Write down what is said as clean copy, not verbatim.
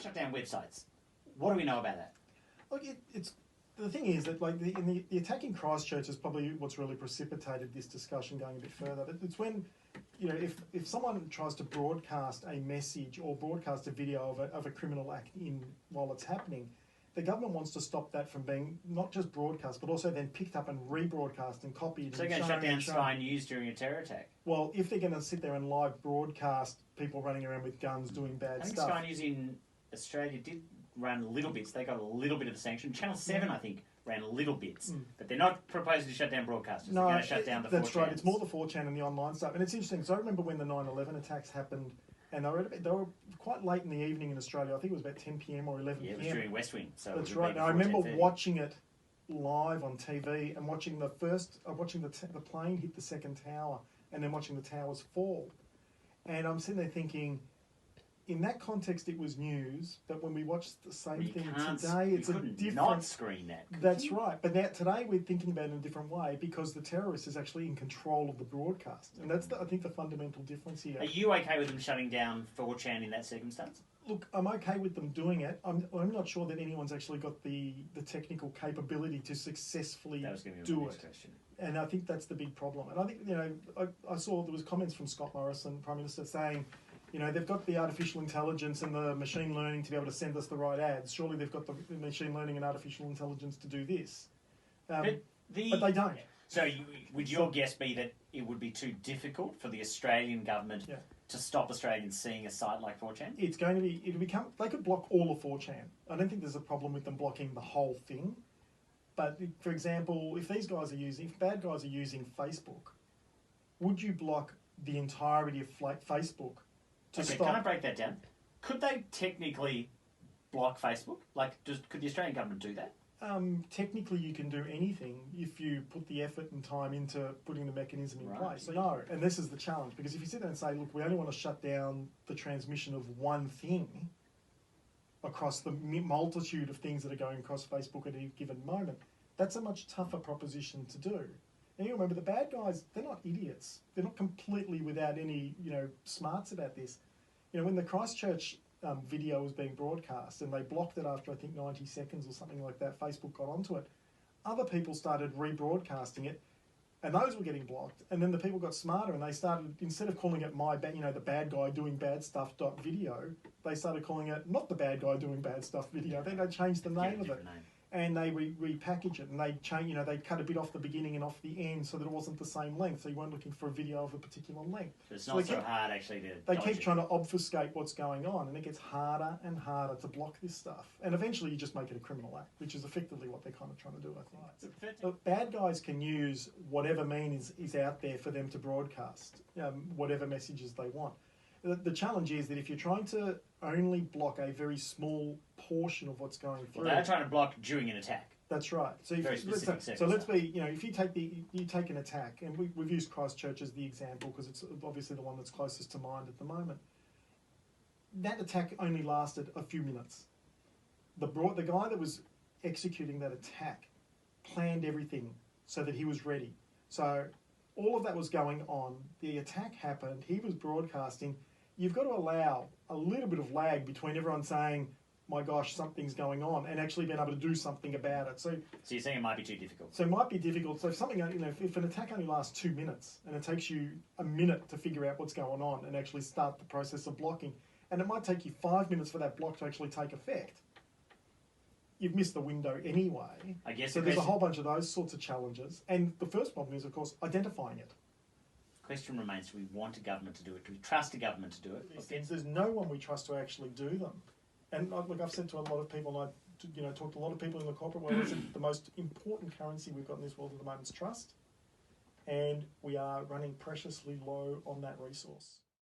shut down websites. What do we know about that? Look, it's the thing is that like the attack in Christchurch is probably what's really precipitated this discussion going a bit further. But it's when, you know, if someone tries to broadcast a message or broadcast a video of a criminal act while it's happening, the government wants to stop that from being not just broadcast, but also then picked up and rebroadcast and copied. So they're going to shut down Sky News during a terror attack? Well, if they're going to sit there and live broadcast people running around with guns doing bad stuff. I think Sky News in Australia did run little bits. They got a little bit of the sanction. Channel 7, I think, ran little bits. But they're not proposing to shut down broadcasters. No, they're going to shut down the 4chan. That's right. It's more the 4chan and the online stuff. And it's interesting, because I remember when the 9/11 attacks happened, and they were quite late in the evening in Australia. I think it was about 10 p.m. or 11 p.m. Yeah, it was during West Wing. So that's right. Now, I remember watching it live on TV and watching the plane hit the second tower and then watching the towers fall. And I'm sitting there thinking, in that context, it was news, but when we watch the same thing today, it's a different... not screen that. That's right. But now, today, we're thinking about it in a different way because the terrorist is actually in control of the broadcast. And that's, I think, the fundamental difference here. Are you okay with them shutting down 4chan in that circumstance? Look, I'm okay with them doing it. I'm not sure that anyone's actually got the technical capability to successfully do it. Question. And I think that's the big problem. And I think, you know, I saw there was comments from Scott Morrison, Prime Minister, saying, you know, they've got the artificial intelligence and the machine learning to be able to send us the right ads. Surely they've got the machine learning and artificial intelligence to do this. But they don't. So would your guess be that it would be too difficult for the Australian government to stop Australians seeing a site like 4chan? It's going to be, they could block all of 4chan. I don't think there's a problem with them blocking the whole thing. But, for example, if bad guys are using Facebook, would you block the entirety of Facebook? Okay, can I break that down? Could they technically block Facebook? Like, could the Australian government do that? Technically, you can do anything if you put the effort and time into putting the mechanism in place. So, no, and this is the challenge, because if you sit there and say, look, we only want to shut down the transmission of one thing across the multitude of things that are going across Facebook at a given moment, that's a much tougher proposition to do. And you remember, the bad guys, they're not idiots. They're not completely without any, you know, smarts about this. You know, when the Christchurch video was being broadcast and they blocked it after, I think, 90 seconds or something like that, Facebook got onto it, other people started rebroadcasting it, and those were getting blocked. And then the people got smarter and they started, instead of calling it the bad guy doing bad stuff video, they started calling it not the bad guy doing bad stuff video. Then they changed the name of it. And they repackage it, and they change. They cut a bit off the beginning and off the end so that it wasn't the same length. So you weren't looking for a video of a particular length. So it's not so hard actually to. They keep trying to obfuscate what's going on, and it gets harder and harder to block this stuff. And eventually, you just make it a criminal act, which is effectively what they're kind of trying to do, I think. But bad guys can use whatever means is out there for them to broadcast whatever messages they want. The challenge is that if you're trying to only block a very small portion of what's going through... Well, they're trying to block during an attack. That's right. So let's be, you know, if you take an attack, and we've used Christchurch as the example because it's obviously the one that's closest to mind at the moment. That attack only lasted a few minutes. The guy that was executing that attack planned everything so that he was ready. So all of that was going on. The attack happened. He was broadcasting. You've got to allow a little bit of lag between everyone saying, my gosh, something's going on, and actually being able to do something about it. So you're saying it might be too difficult? So it might be difficult. So if something, you know, if an attack only lasts 2 minutes and it takes you a minute to figure out what's going on and actually start the process of blocking, and it might take you 5 minutes for that block to actually take effect, you've missed the window anyway. I guess so there's a whole bunch of those sorts of challenges. And the first problem is, of course, identifying it. Question remains, do we want a government to do it? Do we trust a government to do it? There's no one we trust to actually do them. And look, I've said to a lot of people, and I've talked to a lot of people in the corporate world, I said the most important currency we've got in this world at the moment is trust. And we are running preciously low on that resource.